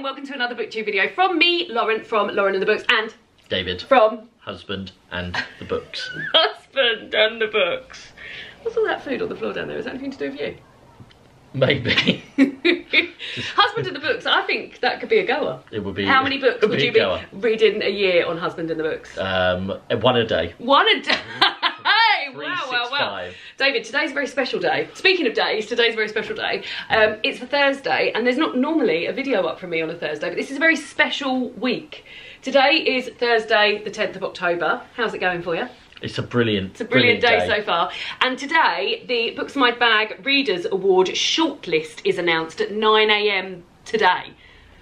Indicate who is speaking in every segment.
Speaker 1: and welcome to another BookTube video from me, Lauren, from Lauren and the Books, and
Speaker 2: David
Speaker 1: from
Speaker 2: Husband and the Books.
Speaker 1: Husband and the Books. What's all that food on the floor down there? Is that anything to do with you?
Speaker 2: Maybe.
Speaker 1: Husband and the Books, I think that could be a goer.
Speaker 2: It would be.
Speaker 1: How many books would you be reading a year on Husband and the Books?
Speaker 2: One a day.
Speaker 1: One a day.
Speaker 2: Wow.
Speaker 1: David, today's a very special day. Speaking of days, today's a very special day. It's a Thursday, and there's not normally a video up from me on a Thursday, but this is a very special week. Today is Thursday, the 10th of October. How's it going for you?
Speaker 2: It's a brilliant
Speaker 1: day so far. And today, the Books My Bag Readers Award shortlist is announced at 9 AM today.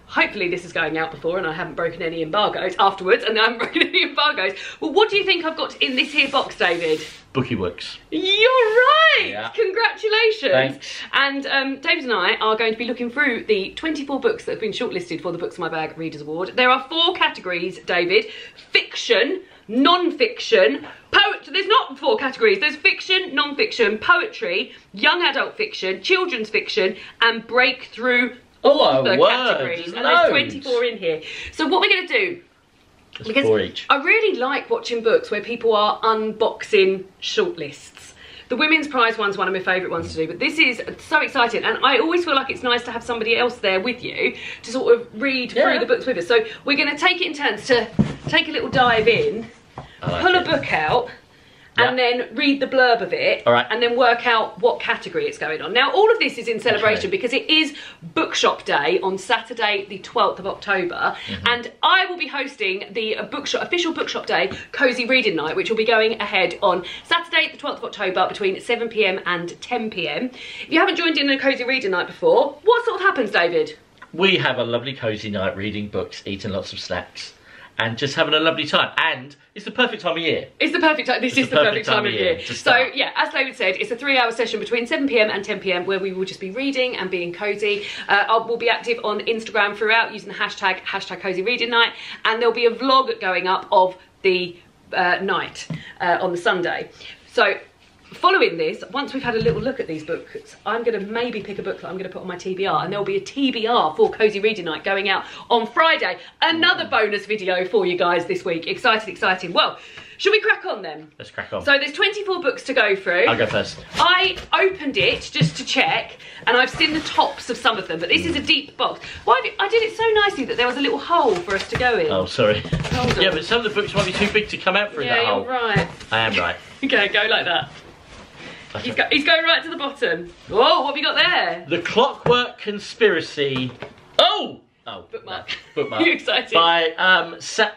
Speaker 1: Hopefully this is going out before and I haven't broken any embargoes afterwards, and I haven't broken any embargoes. Well, what do you think I've got in this here box, David?
Speaker 2: Bookie Books.
Speaker 1: You're right!
Speaker 2: Yeah.
Speaker 1: Congratulations!
Speaker 2: Thanks.
Speaker 1: And David and I are going to be looking through the 24 books that have been shortlisted for the Books My Bag Readers Award. There are 4 categories, David. Fiction, non-fiction, poetry. There's not 4 categories. There's fiction, non-fiction, poetry, young adult fiction, children's fiction, and breakthrough author categories. And there's 24 in here. So what we're going to do, because
Speaker 2: 4 each.
Speaker 1: I really like watching books where people are unboxing shortlists. The Women's Prize one's one of my favourite ones to do, but this is so exciting, and I always feel like it's nice to have somebody else there with you to sort of read through the books with us. So we're going to take it in turns to take a little dive in, pull a book out, and then read the blurb of it, and then work out what category it's going on. Now, all of this is in celebration because it is Bookshop Day on Saturday, the 12th of October, and I will be hosting the official Bookshop Day Cozy Reading Night, which will be going ahead on Saturday, the 12th of October, between 7 PM and 10 PM. If you haven't joined in a Cozy Reading Night before, what sort of happens, David?
Speaker 2: We have a lovely cozy night reading books, eating lots of snacks, and just having a lovely time. And it's the perfect time of year. It's the perfect time. This is the perfect time of year.
Speaker 1: So yeah, as David said, it's a 3-hour session between 7 PM and 10 PM where we will just be reading and being cozy. We'll be active on Instagram throughout using the hashtag Cozy Reading Night, and there'll be a vlog going up of the night on the Sunday. So following this, once we've had a little look at these books, I'm going to maybe pick a book that I'm going to put on my TBR, and there'll be a TBR for Cozy Reading Night going out on Friday. Another bonus video for you guys this week. Exciting. Well, should we crack on then?
Speaker 2: Let's crack on.
Speaker 1: So there's 24 books to go through.
Speaker 2: I'll go first.
Speaker 1: I opened it just to check, and I've seen the tops of some of them, but this is a deep box. I did it so nicely that there was a little hole for us to go in.
Speaker 2: Oh, sorry.
Speaker 1: Hold on.
Speaker 2: Yeah, but some of the books might be too big to come out through that hole.
Speaker 1: Yeah, you're right.
Speaker 2: I am right.
Speaker 1: Okay, go like that. He's going right to the bottom. Whoa, what have we got there?
Speaker 2: The Clockwork Conspiracy.
Speaker 1: Bookmark.
Speaker 2: No, bookmark.
Speaker 1: You excited?
Speaker 2: By Sam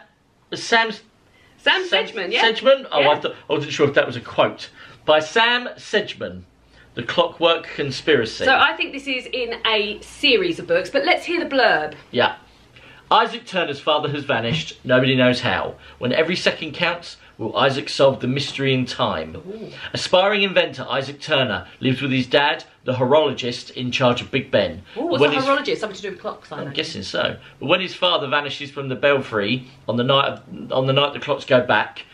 Speaker 1: Sedgman, yeah.
Speaker 2: Sedgman? Oh,
Speaker 1: yeah.
Speaker 2: I wasn't sure if that was a quote. By Sam Sedgman. The Clockwork Conspiracy.
Speaker 1: So I think this is in a series of books, but let's hear the blurb.
Speaker 2: Yeah. Isaac Turner's father has vanished. Nobody knows how. When every second counts, will Isaac solve the mystery in time? Ooh. Aspiring inventor Isaac Turner lives with his dad, the horologist in charge of Big Ben.
Speaker 1: Ooh, what's a horologist? Something to do with clocks, I
Speaker 2: I'm guessing so. But when his father vanishes from the belfry on the night the clocks go back,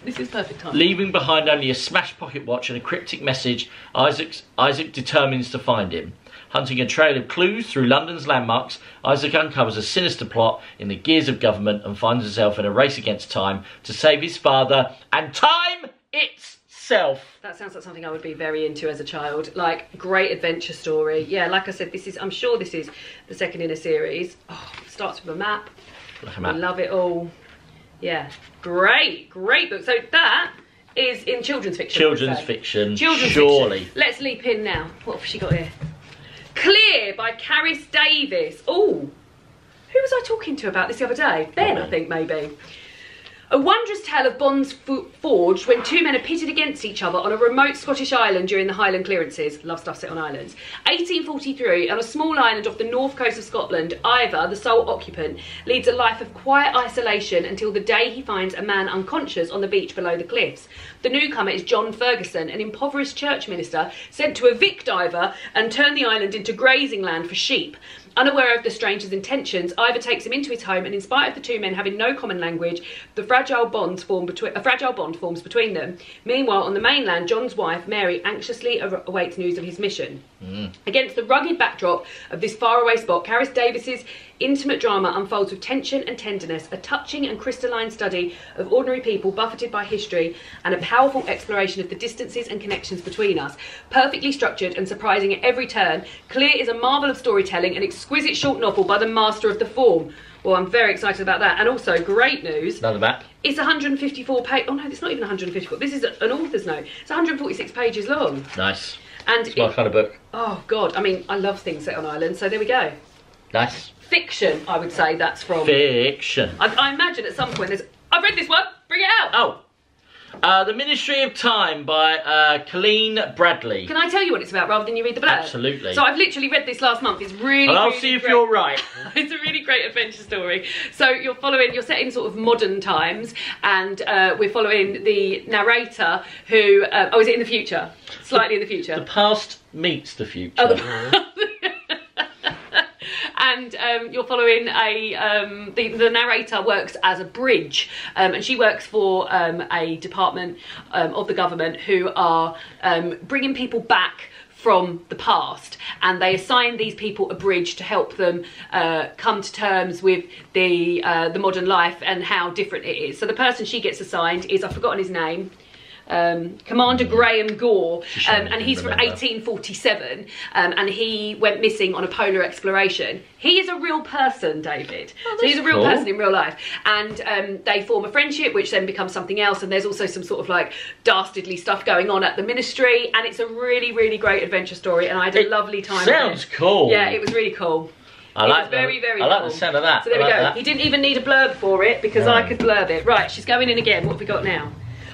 Speaker 1: this is perfect time.
Speaker 2: Leaving behind only a smashed pocket watch and a cryptic message, Isaac determines to find him. Hunting a trail of clues through London's landmarks, Isaac uncovers a sinister plot in the gears of government and finds himself in a race against time to save his father and time itself. That
Speaker 1: sounds like something I would be very into as a child. Like, great adventure story. Yeah, like I said, I'm sure this is the second in a series. Oh, it starts with a map.
Speaker 2: Like a map.
Speaker 1: I love it all. Yeah, great book. So that is in children's fiction.
Speaker 2: Children's fiction,
Speaker 1: surely. Let's leap in now. What have she got here? Clear by Caris Davis. Oh, who was I talking to about this the other day? Ben, I think, maybe. A wondrous tale of bonds forged when 2 men are pitted against each other on a remote Scottish island during the Highland clearances. Love stuff set on islands. 1843, on a small island off the north coast of Scotland, Ivor, the sole occupant, leads a life of quiet isolation until the day he finds a man unconscious on the beach below the cliffs. The newcomer is John Ferguson, an impoverished church minister sent to evict Ivor and turn the island into grazing land for sheep. Unaware of the stranger's intentions, Ivor takes him into his home, and in spite of the two men having no common language, a fragile bond forms between them. Meanwhile, on the mainland, John's wife, Mary, anxiously awaits news of his mission. Against the rugged backdrop of this faraway spot, Carys Davis's intimate drama unfolds with tension and tenderness, a touching and crystalline study of ordinary people buffeted by history, and a powerful exploration of the distances and connections between us. Perfectly structured and surprising at every turn, Clear is a marvel of storytelling, an exquisite short novel by the master of the form. Well, I'm very excited about that. And also, great news.
Speaker 2: Another map.
Speaker 1: It's 154 pages. Oh no, it's not even 154. This is an author's note. It's 146 pages long.
Speaker 2: Nice.
Speaker 1: And
Speaker 2: it's my kind of book.
Speaker 1: Oh God, I mean, I love things set on islands, so there we go.
Speaker 2: Nice.
Speaker 1: Fiction, I would say that's from.
Speaker 2: Fiction.
Speaker 1: I imagine at some point there's. I've read this one. Bring it out.
Speaker 2: Oh. The Ministry of Time by Colleen Bradley.
Speaker 1: Can I tell you what it's about rather than you read the blurb?
Speaker 2: Absolutely.
Speaker 1: So I've literally read this last month. It's really,
Speaker 2: and I'll
Speaker 1: really
Speaker 2: see if
Speaker 1: great.
Speaker 2: you're right.
Speaker 1: It's a really great adventure story. So you're set in sort of modern times, and we're following the narrator who, is it in the future? Slightly in the future.
Speaker 2: The past meets the future.
Speaker 1: Oh, and you're following the narrator works as a bridge, and she works for a department of the government who are bringing people back from the past, and they assign these people a bridge to help them come to terms with the modern life and how different it is. So the person she gets assigned is, I've forgotten his name, Commander Graham Gore, and he's from 1847, and he went missing on a polar exploration. He is a real person, David. So he's a real person in real life, and they form a friendship, which then becomes something else. And there's also some sort of like dastardly stuff going on at the ministry, and it's a really, really great adventure story. And I had a lovely time.
Speaker 2: Sounds cool.
Speaker 1: Yeah, it was really cool.
Speaker 2: I like
Speaker 1: very cool.
Speaker 2: I like the sound of that.
Speaker 1: So there we go.
Speaker 2: That.
Speaker 1: He didn't even need a blurb for it because I could blurb it. Right, she's going in again. What have we got now?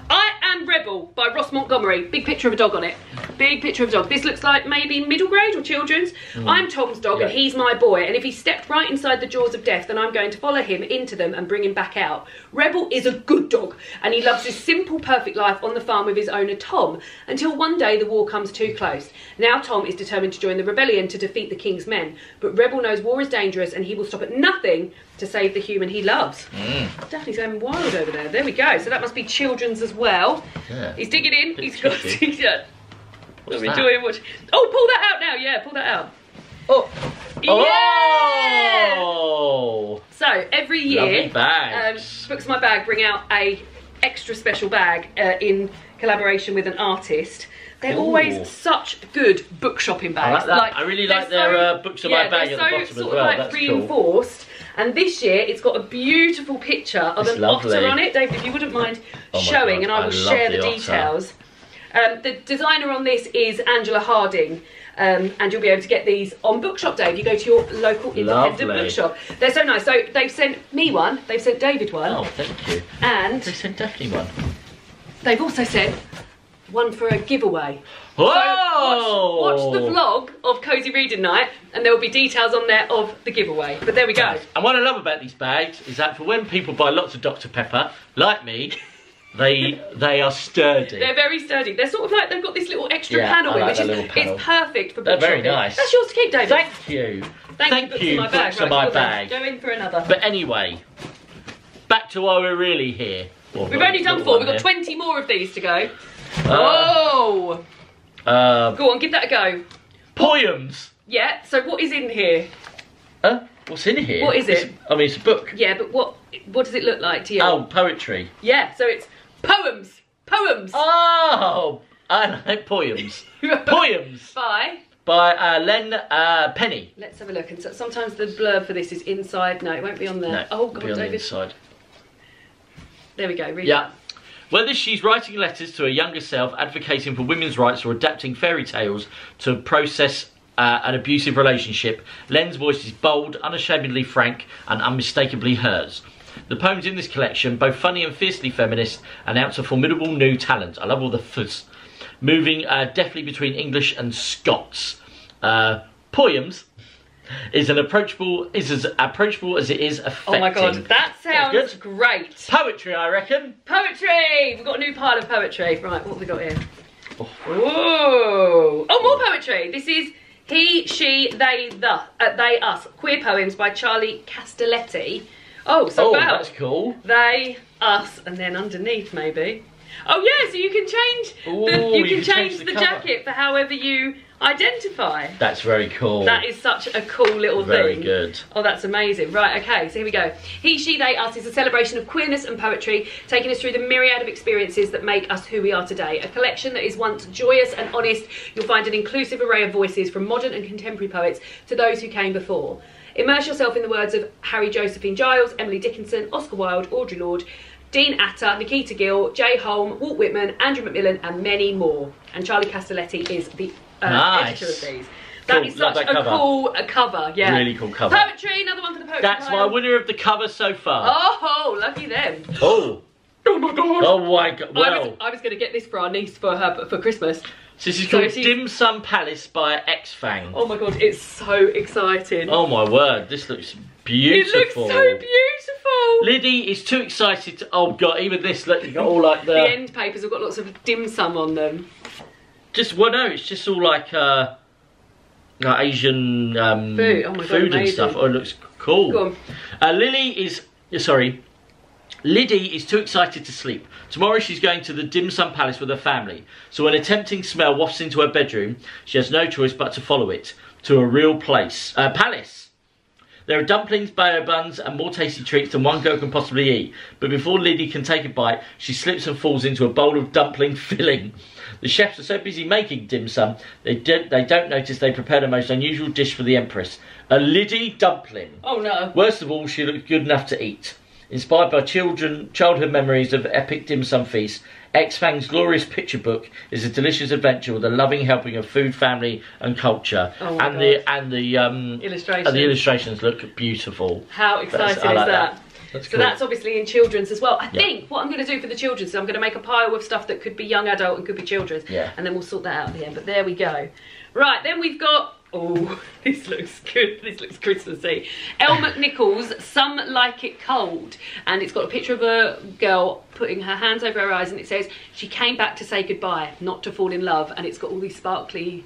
Speaker 1: I Am Rebel by Ross Montgomery. Big picture of a dog on it. Big picture of a dog. This looks like maybe middle grade or children's. I'm Tom's dog and he's my boy. And if he stepped right inside the jaws of death, then I'm going to follow him into them and bring him back out. Rebel is a good dog and he loves his simple, perfect life on the farm with his owner Tom, until one day the war comes too close. Now Tom is determined to join the rebellion to defeat the king's men. But Rebel knows war is dangerous and he will stop at nothing to save the human he loves. Daphne's going wild over there. There we go. So that must be children's as well.
Speaker 2: Yeah.
Speaker 1: He's digging in. He's got a t-shirt.
Speaker 2: What's
Speaker 1: I'm
Speaker 2: that?
Speaker 1: enjoying watching. Oh, pull that out now. Yeah, pull that out. Oh. Yeah!
Speaker 2: Oh!
Speaker 1: So every year,
Speaker 2: Lovely bags.
Speaker 1: Books My Bag bring out a extra special bag in collaboration with an artist. They're always such good book shopping bags.
Speaker 2: I like that. I really like their Books of My Bag at the bottom as well.
Speaker 1: Like
Speaker 2: That's
Speaker 1: reinforced.
Speaker 2: Cool.
Speaker 1: And this year, it's got a beautiful picture of an otter on it. David, if you wouldn't mind showing, and I will share the details. The designer on this is Angela Harding. And you'll be able to get these on Bookshop Day if you go to your local independent bookshop. They're so nice. So they've sent me one, they've sent David one.
Speaker 2: Oh, thank you.
Speaker 1: And
Speaker 2: they sent Daphne one.
Speaker 1: They've also sent one for a giveaway.
Speaker 2: Whoa!
Speaker 1: So watch the vlog of Cozy Reading Night and there will be details on there of the giveaway. But there we go.
Speaker 2: And what I love about these bags is that for when people buy lots of Dr. Pepper, like me, they are sturdy.
Speaker 1: They're very sturdy. They're sort of like, they've got this little extra panel in, which is it's perfect for book
Speaker 2: very
Speaker 1: shopping.
Speaker 2: nice.
Speaker 1: That's yours to keep, David.
Speaker 2: Thank you.
Speaker 1: Thank you,
Speaker 2: Books of My Bag.
Speaker 1: Go in for another.
Speaker 2: But anyway, back to why we're really here. Well,
Speaker 1: we've only done 4. We've got 20 more of these to go. Go on, give that a go.
Speaker 2: Poems.
Speaker 1: Yeah, so what is in here?
Speaker 2: What's in here?
Speaker 1: What is it?
Speaker 2: It's a book.
Speaker 1: Yeah, but what does it look like to you?
Speaker 2: Oh, poetry.
Speaker 1: Yeah, so it's poems. Poems.
Speaker 2: Oh, I like poems. Poems. By Len Penny.
Speaker 1: Let's have a look. And so sometimes the blurb for this is inside. No, it won't be on there.
Speaker 2: No,
Speaker 1: oh, God,
Speaker 2: be on
Speaker 1: David.
Speaker 2: The inside.
Speaker 1: There we go. Read
Speaker 2: that. Whether she's writing letters to her younger self, advocating for women's rights, or adapting fairy tales to process an abusive relationship, Len's voice is bold, unashamedly frank, and unmistakably hers. The poems in this collection, both funny and fiercely feminist, announce a formidable new talent. I love all the f's. Moving deftly between English and Scots. Poems is as approachable as it is affecting.
Speaker 1: Oh my God, that sounds great.
Speaker 2: Poetry, I reckon.
Speaker 1: Poetry! We've got a new pile of poetry. Right, what have we got here? Oh, more poetry. This is He, she, they, they, us. Queer Poems by Charlie Castelletti. Oh, so wow.
Speaker 2: That's cool.
Speaker 1: They, us, and then underneath maybe. Oh yeah, so you can change you can change the jacket for however you identify.
Speaker 2: That's very cool.
Speaker 1: That is such a cool little thing.
Speaker 2: Very good.
Speaker 1: Oh, that's amazing. Right, okay, so here we go. He, she, they, us is a celebration of queerness and poetry, taking us through the myriad of experiences that make us who we are today. A collection that is once joyous and honest. You'll find an inclusive array of voices from modern and contemporary poets to those who came before. Immerse yourself in the words of Harry Josephine Giles, Emily Dickinson, Oscar Wilde, Audre Lorde, Dean Atta, Nikita Gill, Jay Holm, Walt Whitman, Andrew Macmillan, and many more. And Charlie Castelletti is the editor of these. That is such a cool cover, yeah.
Speaker 2: Really cool cover.
Speaker 1: Poetry, another one for the poetry.
Speaker 2: That's my winner of the cover so far.
Speaker 1: Oh, lucky them.
Speaker 2: Oh.
Speaker 1: Oh my god.
Speaker 2: Oh my god. Well,
Speaker 1: I was going to get this for our niece for Christmas.
Speaker 2: So this is called Dim Sum Palace by X-Fang.
Speaker 1: Oh my god, it's so exciting.
Speaker 2: Oh my word, this looks beautiful.
Speaker 1: It looks so beautiful.
Speaker 2: Liddy is too excited to, oh god, even this, look, you got all like
Speaker 1: the end papers have got lots of dim sum on them.
Speaker 2: Well no, it's just all like Asian
Speaker 1: food, oh my god,
Speaker 2: food and stuff. Oh, it looks cool.
Speaker 1: Go on.
Speaker 2: Liddy is too excited to sleep. Tomorrow she's going to the Dim Sum Palace with her family. So when a tempting smell wafts into her bedroom, she has no choice but to follow it to a real palace. There are dumplings, bao buns and more tasty treats than one girl can possibly eat. But before Liddy can take a bite, she slips and falls into a bowl of dumpling filling. The chefs are so busy making dim sum, they don't notice they prepared a most unusual dish for the Empress. A Liddy dumpling.
Speaker 1: Oh no.
Speaker 2: Worst of all, she looks good enough to eat. Inspired by childhood memories of epic dim sum feasts, X-Fang's glorious picture book is a delicious adventure with a loving helping of food, family and culture.
Speaker 1: Oh
Speaker 2: and the illustrations look beautiful.
Speaker 1: How exciting is that?
Speaker 2: That's
Speaker 1: so
Speaker 2: cool.
Speaker 1: That's obviously in children's as well. I think what I'm going to do for the children's is I'm going to make a pile of stuff that could be young adult and could be children's.
Speaker 2: Yeah.
Speaker 1: And then we'll sort that out at the end. But there we go. Right, then we've got... Oh, this looks good. This looks Christmassy. Elle McNichols, Some Like It Cold. And it's got a picture of a girl putting her hands over her eyes and it says, she came back to say goodbye, not to fall in love. And it's got all these sparkly,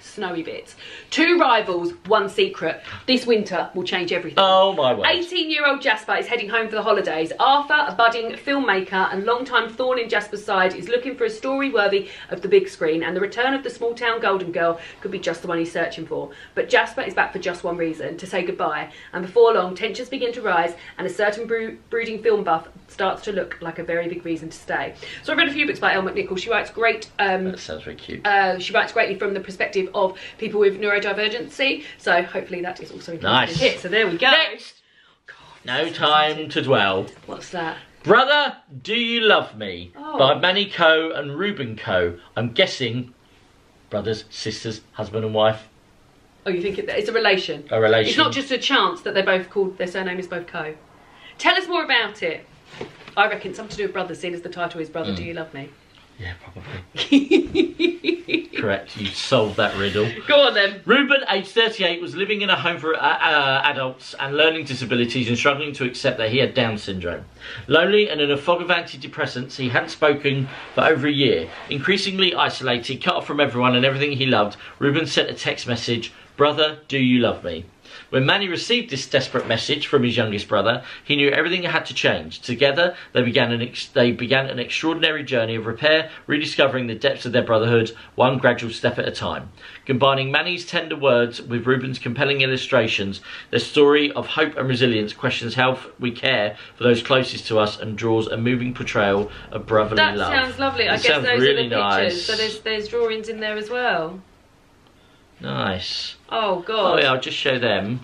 Speaker 1: snowy bits. 2 rivals, 1 secret. This winter will change everything.
Speaker 2: Oh my word.
Speaker 1: 18-year-old Jasper is heading home for the holidays. Arthur, a budding filmmaker and long-time thorn in Jasper's side, is looking for a story worthy of the big screen, and the return of the small-town golden girl could be just the one he's searching for. But Jasper is back for just one reason, to say goodbye. And before long, tensions begin to rise, and a certain brooding film buff starts to look like a very big reason to stay. So I've read a few books by Elle McNichols. She writes great...
Speaker 2: that sounds very cute.
Speaker 1: She writes greatly from the perspective of people with neurodivergency, so hopefully that is also included here. So there we go.
Speaker 2: Next. God, no time to dwell.
Speaker 1: What's that?
Speaker 2: Brother, Do You Love Me? By Manny Coe and Ruben Coe. I'm guessing brothers, sisters, husband and wife.
Speaker 1: Oh, you think it's a relation?
Speaker 2: A relation.
Speaker 1: It's not just a chance that they're both called, their surname is both Coe. Tell us more about it. I reckon something to do with brothers, seeing as the title is Brother, Do You Love Me?
Speaker 2: Yeah, probably. Correct, you solved that riddle.
Speaker 1: Go on then.
Speaker 2: Ruben, aged 38, was living in a home for adults and learning disabilities and struggling to accept that he had Down syndrome. Lonely and in a fog of antidepressants, he hadn't spoken for over a year. Increasingly isolated, cut off from everyone and everything he loved, Ruben sent a text message, "Brother, do you love me?" When Manny received this desperate message from his youngest brother, he knew everything had to change. Together, they began an extraordinary journey of repair, rediscovering the depths of their brotherhood, one gradual step at a time. Combining Manny's tender words with Ruben's compelling illustrations, their story of hope and resilience questions how we care for those closest to us and draws a moving portrayal of brotherly love.
Speaker 1: That sounds lovely. I guess those are the pictures. So there's drawings in there as well.
Speaker 2: Nice.
Speaker 1: Oh god.
Speaker 2: Oh yeah, I'll just show them.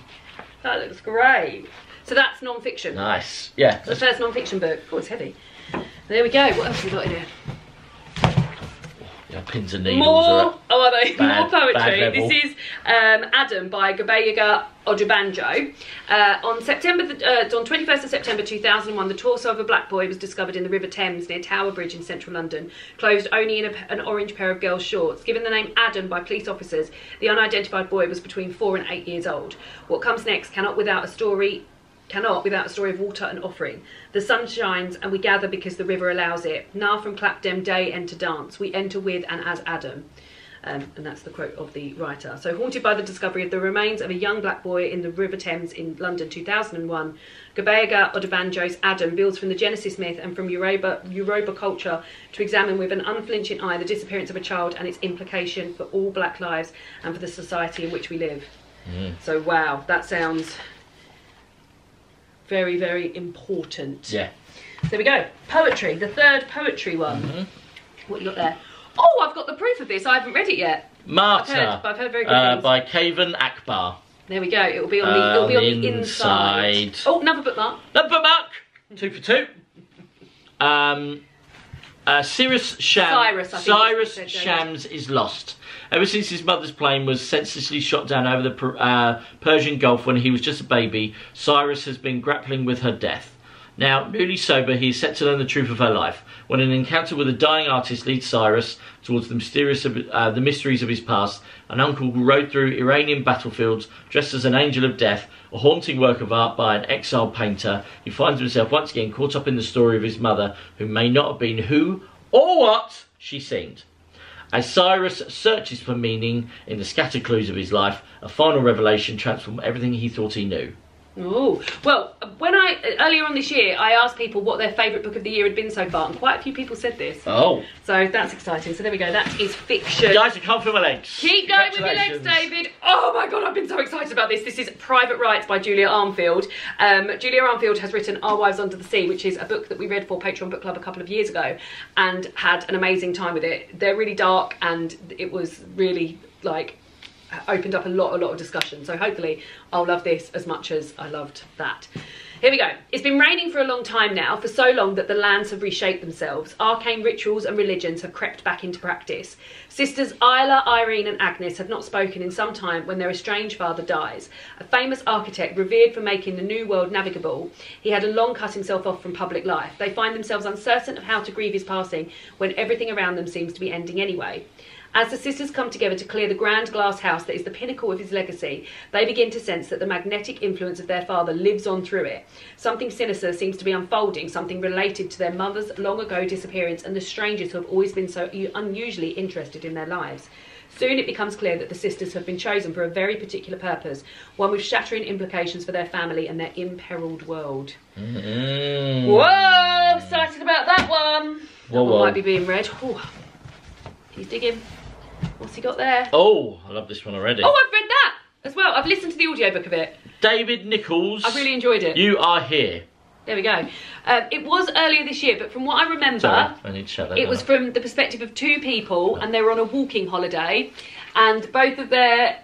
Speaker 1: That looks great. So that's non-fiction.
Speaker 2: Nice. Yeah.
Speaker 1: The first non-fiction book. Oh, it's heavy. There we go. What else have we got in here?
Speaker 2: Yeah, pins and needles.
Speaker 1: More. Oh, are they? More poetry.
Speaker 2: Level.
Speaker 1: This is Adam by Gabayega Odubanjo. On 21st of September 2001, the torso of a black boy was discovered in the River Thames near Tower Bridge in central London, clothed only in an orange pair of girls' shorts. Given the name Adam by police officers, the unidentified boy was between 4 and 8 years old. What comes next cannot without a story of water and offering. The sun shines and we gather because the river allows it. Now from Clapdem day enter dance. We enter with and as Adam. And that's the quote of the writer. So, haunted by the discovery of the remains of a young black boy in the River Thames in London 2001, Gabega Odebanjo's Adam builds from the Genesis myth and from Yoruba culture to examine with an unflinching eye the disappearance of a child and its implication for all black lives and for the society in which we live. So, wow, that sounds very, very important.
Speaker 2: Yeah.
Speaker 1: So there we go. Poetry, the third poetry one. What you got there? Oh, I've got the proof of this. I haven't read it yet.
Speaker 2: Martyr.
Speaker 1: I've heard very good things.
Speaker 2: By Kavan Akbar.
Speaker 1: There we go. It will be on the inside. Oh, another bookmark.
Speaker 2: Another bookmark. 2 for 2. Cyrus Shams is lost. Ever since his mother's plane was senselessly shot down over the Persian Gulf when he was just a baby, Cyrus has been grappling with her death. Now, newly sober, he is set to learn the truth of her life. When an encounter with a dying artist leads Cyrus towards the mysteries of his past, an uncle who rode through Iranian battlefields dressed as an angel of death, a haunting work of art by an exiled painter, he finds himself once again caught up in the story of his mother, who may not have been who or what she seemed. As Cyrus searches for meaning in the scattered clues of his life, a final revelation transforms everything he thought he knew.
Speaker 1: Oh, well, earlier on this year, I asked people what their favourite book of the year had been so far, and quite a few people said this.
Speaker 2: Oh.
Speaker 1: So that's exciting. So there we go, that is fiction.
Speaker 2: Guys, I can't feel my legs.
Speaker 1: Keep going with your legs, David. Oh my God, I've been so excited about this. This is Private Rights by Julia Armfield. Julia Armfield has written Our Wives Under the Sea, which is a book that we read for Patreon Book Club a couple of years ago, and had an amazing time with it. They're really dark, and it was really, like, opened up a lot of discussion, so hopefully I'll love this as much as I loved that. Here we go. It's been raining for a long time now, for so long that the lands have reshaped themselves. Arcane rituals and religions have crept back into practice. Sisters Isla, Irene and Agnes have not spoken in some time when their estranged father dies. A famous architect revered for making the new world navigable, he had long cut himself off from public life. They find themselves uncertain of how to grieve his passing when everything around them seems to be ending anyway. As the sisters come together to clear the grand glass house that is the pinnacle of his legacy, they begin to sense that the magnetic influence of their father lives on through it. Something sinister seems to be unfolding, something related to their mother's long ago disappearance and the strangers who have always been so unusually interested in their lives. Soon it becomes clear that the sisters have been chosen for a very particular purpose, one with shattering implications for their family and their imperiled world. Whoa, excited about that one. That one might be being read. Ooh. He's digging. What's he got there?
Speaker 2: Oh, I love this one already.
Speaker 1: Oh, I've read that as well. I've listened to the audiobook of it.
Speaker 2: David Nichols.
Speaker 1: I really enjoyed it.
Speaker 2: You Are Here.
Speaker 1: There we go. It was earlier this year, but from what I remember,
Speaker 2: sorry, I need to shut that
Speaker 1: it was from the perspective of two people, and they were on a walking holiday, and both of their,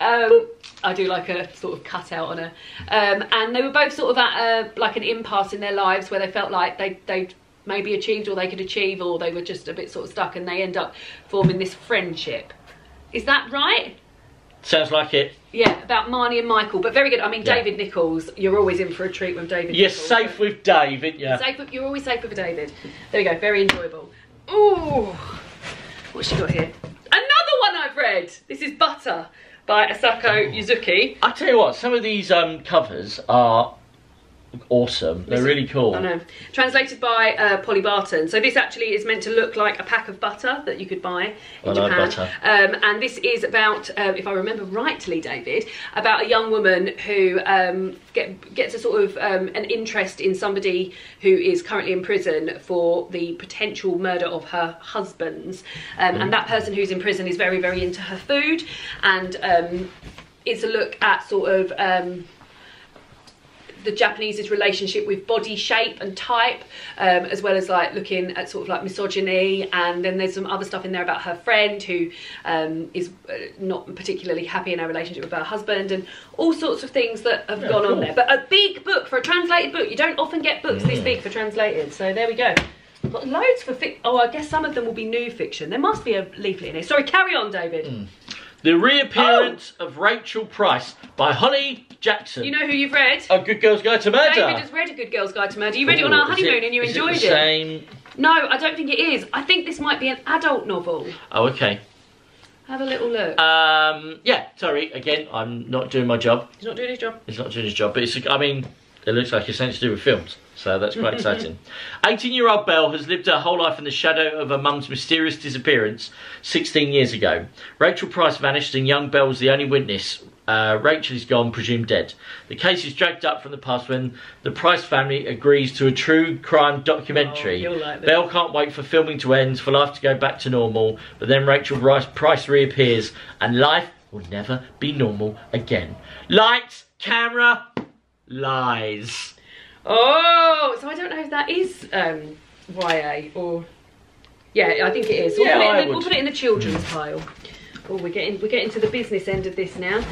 Speaker 1: I do like a sort of cutout on her, and they were both sort of at like an impasse in their lives where they felt like they'd maybe achieved all they could achieve, or they were just a bit sort of stuck, and they end up forming this friendship. Is that right?
Speaker 2: Sounds like it.
Speaker 1: Yeah, about Marnie and Michael, but very good. I mean, yeah. David Nichols, you're always in for a treat with David
Speaker 2: You're
Speaker 1: Nichols.
Speaker 2: safe with David, yeah.
Speaker 1: You're always safe with David. There we go, very enjoyable. Ooh, what's she got here? Another one I've read. This is Butter by Asako Yuzuki.
Speaker 2: I tell you what, some of these covers are awesome. They're really cool.
Speaker 1: I know. Translated by Polly Barton. So this actually is meant to look like a pack of butter that you could buy in Japan.
Speaker 2: Butter.
Speaker 1: And this is about, if I remember rightly, David, about a young woman who gets a sort of an interest in somebody who is currently in prison for the potential murder of her husband's. And that person who's in prison is very, very into her food. And it's a look at sort of the Japanese's relationship with body shape and type, as well as like looking at sort of like misogyny, and then there's some other stuff in there about her friend who is not particularly happy in her relationship with her husband, and all sorts of things that have gone on there. But a big book for a translated book. You don't often get books this big for translated, so there we go. I've got loads for oh, I guess some of them will be new fiction. There must be a leaflet in here. Sorry, carry on, David.
Speaker 2: The Reappearance of Rachel Price by Holly Jackson.
Speaker 1: You know who you've read?
Speaker 2: A Good Girl's Guide to Murder.
Speaker 1: David has read A Good Girl's Guide to Murder. You read it on our honeymoon and you enjoyed it.
Speaker 2: Same?
Speaker 1: No, I don't think it is. I think this might be an adult novel.
Speaker 2: Oh, okay.
Speaker 1: Have a little look.
Speaker 2: Yeah, sorry, again, I'm not doing my job.
Speaker 1: He's not doing his job.
Speaker 2: He's not doing his job, but it's, I mean, It looks like it's something to do with films, so that's quite exciting. 18-year-old Belle has lived her whole life in the shadow of her mum's mysterious disappearance 16 years ago. Rachel Price vanished and young Belle's the only witness. Rachel is gone, presumed dead. The case is dragged up from the past when the Price family agrees to a true crime documentary.
Speaker 1: Oh, you'll like this.
Speaker 2: Belle can't wait for filming to end, for life to go back to normal, but then Rachel Price reappears and life will never be normal again. Lights, camera, lies.
Speaker 1: Oh, so I don't know if that is YA or... Yeah, I think it is. We'll put it in the children's pile. Oh, we're getting to the business end of this now.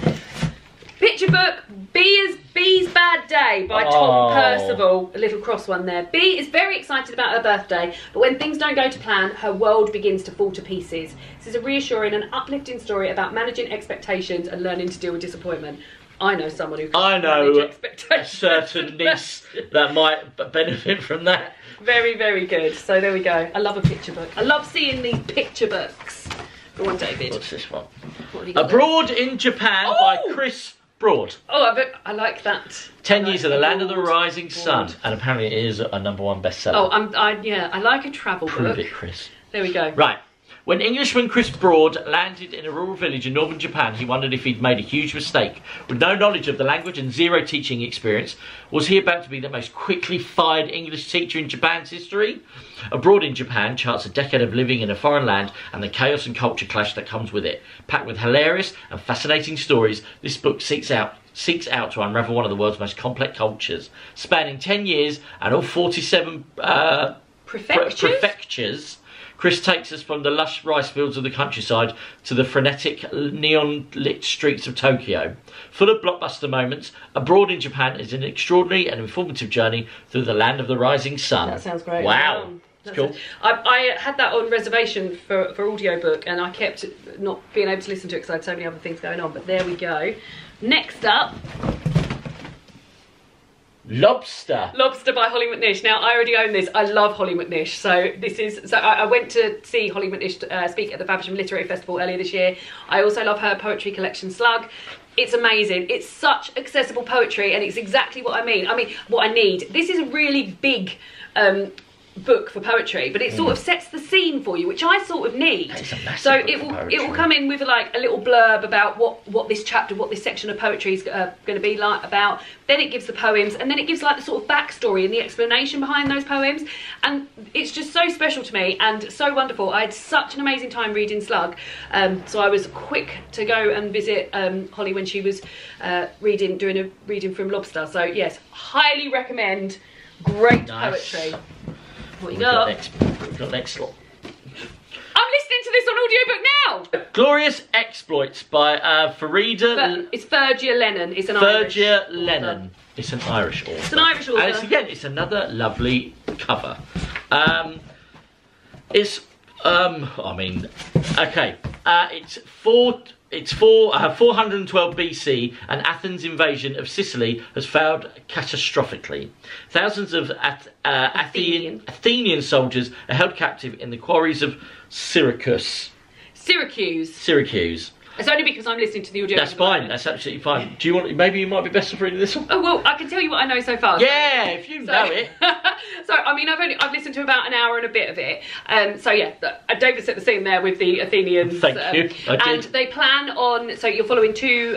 Speaker 1: Picture book, Bee's Bad Day by Tom Percival. A little cross one there. Bee is very excited about her birthday, but when things don't go to plan, her world begins to fall to pieces. This is a reassuring and uplifting story about managing expectations and learning to deal with disappointment. I know someone who can manage expectations.
Speaker 2: A certain niece that might benefit from that.
Speaker 1: Very, very good. So there we go. I love a picture book. I love seeing these picture books. Go on, David.
Speaker 2: What's this one?
Speaker 1: What have you got
Speaker 2: Abroad
Speaker 1: there?
Speaker 2: in Japan by Chris Broad.
Speaker 1: Oh, I like that.
Speaker 2: 10 years of the Land of the Rising Sun. And apparently it is a #1 bestseller.
Speaker 1: Oh, I like a travel book.
Speaker 2: Prove it, Chris.
Speaker 1: There we go.
Speaker 2: Right. When Englishman Chris Broad landed in a rural village in northern Japan, he wondered if he'd made a huge mistake. With no knowledge of the language and zero teaching experience, was he about to be the most quickly fired English teacher in Japan's history? Abroad in Japan charts a decade of living in a foreign land and the chaos and culture clash that comes with it. Packed with hilarious and fascinating stories, this book seeks out to unravel one of the world's most complex cultures. Spanning 10 years and all 47 prefectures, Chris takes us from the lush rice fields of the countryside to the frenetic neon-lit streets of Tokyo. Full of blockbuster moments, Abroad in Japan is an extraordinary and informative journey through the land of the rising sun.
Speaker 1: That sounds great.
Speaker 2: Wow. That's cool.
Speaker 1: I had that on reservation for audiobook and I kept not being able to listen to it because I had so many other things going on, but there we go. Next up...
Speaker 2: Lobster
Speaker 1: by Holly McNish. Now I already own this. I love Holly McNish. So I went to see Holly McNish speak at the Faversham Literary Festival earlier this year. I also love her poetry collection Slug. It's amazing. It's such accessible poetry and it's exactly what I mean. What I need. This is a really big book for poetry, but it sort of sets the scene for you, which I sort of need. So it will come in with like a little blurb about what this chapter, what this section of poetry is going to be like about. Then it gives the poems, and then it gives like the sort of backstory and the explanation behind those poems, and it's just so special to me and so wonderful. I had such an amazing time reading Slug, so I was quick to go and visit Holly when she was doing a reading from Lobster. So yes, highly recommend. Great poetry. What you got?
Speaker 2: We've got next lot.
Speaker 1: I'm listening to this on audiobook now!
Speaker 2: Glorious Exploits by Farida...
Speaker 1: It's Fergia Lennon. It's an
Speaker 2: Fergia
Speaker 1: Irish
Speaker 2: Lennon.
Speaker 1: author.
Speaker 2: It's an Irish author.
Speaker 1: It's an Irish author.
Speaker 2: And it's another lovely cover. It's 412 BC, and Athens' invasion of Sicily has failed catastrophically. Thousands of Athenian soldiers are held captive in the quarries of Syracuse. It's only because I'm listening to the audio. That's fine. That's absolutely fine. Do you want? Maybe you might be best off reading this one.
Speaker 1: Oh well, I can tell you what I know so far.
Speaker 2: Yeah, if you know it.
Speaker 1: So I've listened to about an hour and a bit of it. So yeah, David set the scene there with the Athenians.
Speaker 2: Thank you. I did.
Speaker 1: And they plan on. So you're following two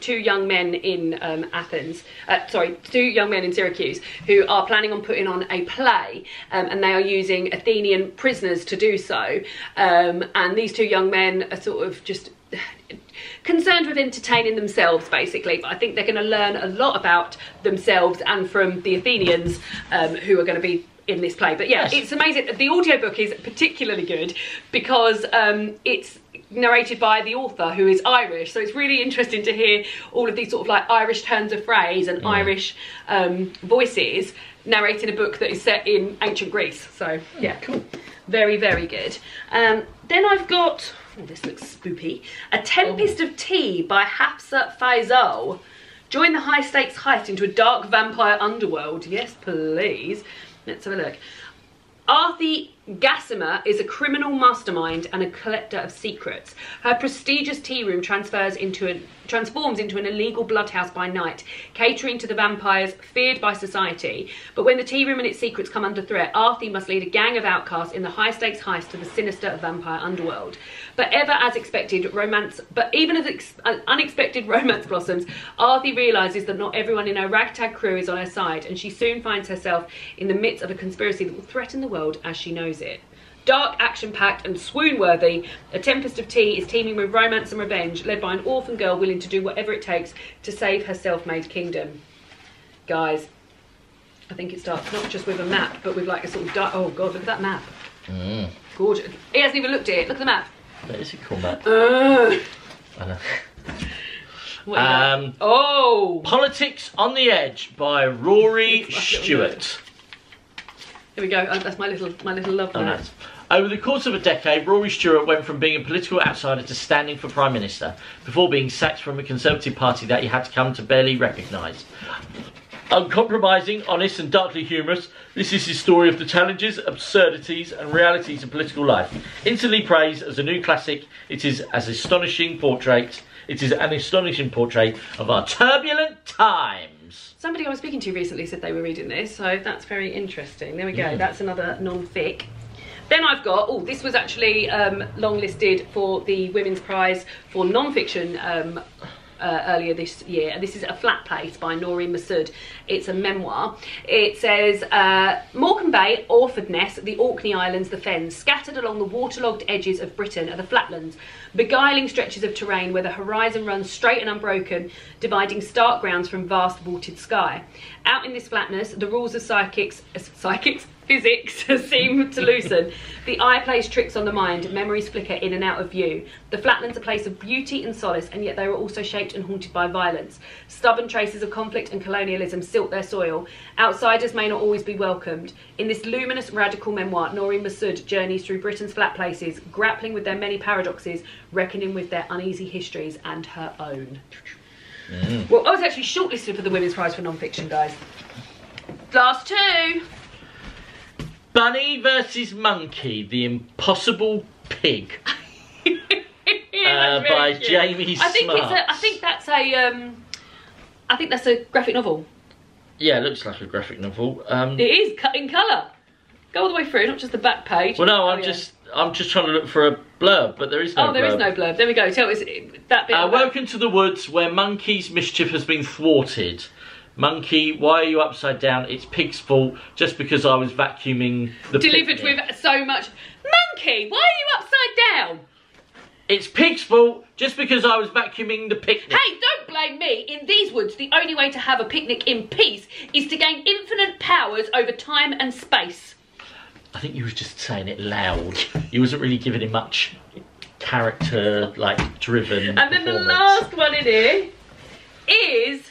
Speaker 1: young men in Athens. Two young men in Syracuse who are planning on putting on a play, and they are using Athenian prisoners to do so. And these two young men are sort of just concerned with entertaining themselves basically, but I think they're going to learn a lot about themselves and from the Athenians who are going to be in this play. But yeah, yes. It's amazing. The audiobook is particularly good because it's narrated by the author who is Irish, so it's really interesting to hear all of these sort of like Irish turns of phrase and Irish voices narrating a book that is set in ancient Greece. So yeah, cool. Very, very good. Then I've got, oh, this looks spoopy, A Tempest of Tea by Hafsa Faizal. Join the high-stakes heist into a dark vampire underworld. Yes, please. Let's have a look. Gassima is a criminal mastermind and a collector of secrets. Her prestigious tea room transforms into an illegal bloodhouse by night, catering to the vampires feared by society. But when the tea room and its secrets come under threat, Arthur must lead a gang of outcasts in the high-stakes heist to the sinister vampire underworld. But even as unexpected romance blossoms, Arthur realises that not everyone in her ragtag crew is on her side, and she soon finds herself in the midst of a conspiracy that will threaten the world as she knows it. Dark, action-packed and swoon-worthy, A Tempest of Tea is teeming with romance and revenge, led by an orphan girl willing to do whatever it takes to save her self-made kingdom. Guys, I think it starts not just with a map, but with like a sort of oh god, look at that map. Gorgeous. He hasn't even looked at it. Look at the map.
Speaker 2: That is a cool map. I know.
Speaker 1: Oh!
Speaker 2: Politics on the Edge by Rory Stewart.
Speaker 1: Here we go. Oh, that's my little love note.
Speaker 2: Nice. Over the course of a decade, Rory Stewart went from being a political outsider to standing for Prime Minister, before being sacked from a Conservative Party that he had to come to barely recognise. Uncompromising, honest and darkly humorous, this is his story of the challenges, absurdities and realities of political life. Instantly praised as a new classic, it is an astonishing portrait of our turbulent times.
Speaker 1: Somebody I was speaking to recently said they were reading this, so that's very interesting. There we go. That's another non-fic. Then I've got, oh, this was actually long-listed for the Women's Prize for non-fiction earlier this year, and this is A Flat Place by Noreen Masood. It's a memoir. It says, Morecambe Bay, Orford Ness, the Orkney Islands, the Fens, scattered along the waterlogged edges of Britain are the flatlands, beguiling stretches of terrain where the horizon runs straight and unbroken, dividing stark grounds from vast vaulted sky. Out in this flatness, the rules of physics seem to loosen. The eye plays tricks on the mind, memories flicker in and out of view. The flatlands are a place of beauty and solace, and yet they are also shaped and haunted by violence. Stubborn traces of conflict and colonialism silt their soil. Outsiders may not always be welcomed. In this luminous, radical memoir, Noreen Masood journeys through Britain's flat places, grappling with their many paradoxes, reckoning with their uneasy histories and her own. Well, I was actually shortlisted for the Women's Prize for Non-Fiction, guys. Last two.
Speaker 2: Bunny versus Monkey, The Impossible Pig. By
Speaker 1: cute.
Speaker 2: Jamie Smart.
Speaker 1: I think that's a graphic novel.
Speaker 2: Yeah, it looks like a graphic novel.
Speaker 1: It is cut in colour. Go all the way through, not just the back page.
Speaker 2: Well, no, I'm just trying to look for a blurb, but there is no blurb.
Speaker 1: Oh, there is no blurb. There we go. Tell us that bit.
Speaker 2: Welcome to the woods where Monkey's mischief has been thwarted. Monkey, why are you upside down? It's Pig's fault just because I was vacuuming the
Speaker 1: Delivered
Speaker 2: picnic.
Speaker 1: with so much. Monkey, why are you upside down?
Speaker 2: It's Pig's fault just because I was vacuuming the picnic.
Speaker 1: Hey, don't blame me. In these woods, the only way to have a picnic in peace is to gain infinite powers over time and space.
Speaker 2: I think you was just saying it loud. You wasn't really giving it much character, like, driven
Speaker 1: And then the last one in here is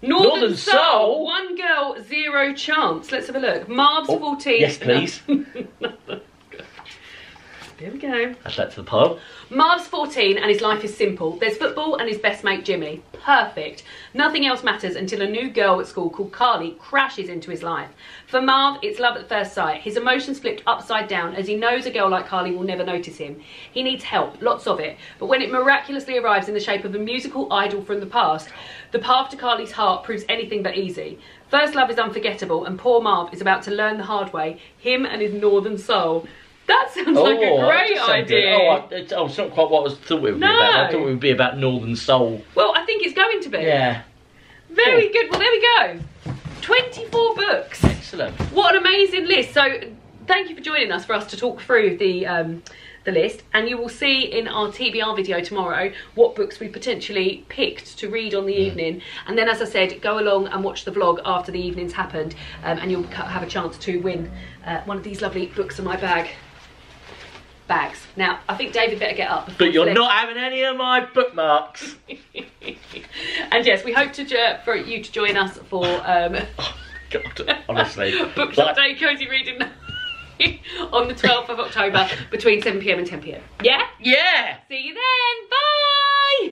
Speaker 1: Northern Soul. One girl, zero chance. Let's have a look. Marv's 14.
Speaker 2: Yes, please.
Speaker 1: There we go.
Speaker 2: Add that to the pile.
Speaker 1: Marv's 14 and his life is simple. There's football and his best mate Jimmy. Perfect. Nothing else matters until a new girl at school called Carly crashes into his life. For Marv, it's love at first sight. His emotions flipped upside down as he knows a girl like Carly will never notice him. He needs help, lots of it. But when it miraculously arrives in the shape of a musical idol from the past, the path to Carly's heart proves anything but easy. First love is unforgettable and poor Marv is about to learn the hard way. Him and his Northern Soul. That sounds like a great idea.
Speaker 2: It's not quite what I thought it would be about. I thought it would be about Northern Soul.
Speaker 1: Well, I think it's going to be.
Speaker 2: Yeah.
Speaker 1: Very good. Well, there we go. 24 books.
Speaker 2: Excellent.
Speaker 1: What an amazing list. So, thank you for joining us for us to talk through the list. And you will see in our TBR video tomorrow what books we potentially picked to read on the evening. And then, as I said, go along and watch the vlog after the evening's happened. And you'll have a chance to win one of these lovely books in my bags. Now, I think David better get up.
Speaker 2: But you're not having any of my bookmarks.
Speaker 1: And yes, we hope for you to join us for
Speaker 2: oh, God, honestly.
Speaker 1: Bookshop Day Cozy Reading on the 12th of October between 7 PM and 10 PM. Yeah?
Speaker 2: Yeah!
Speaker 1: See you then. Bye!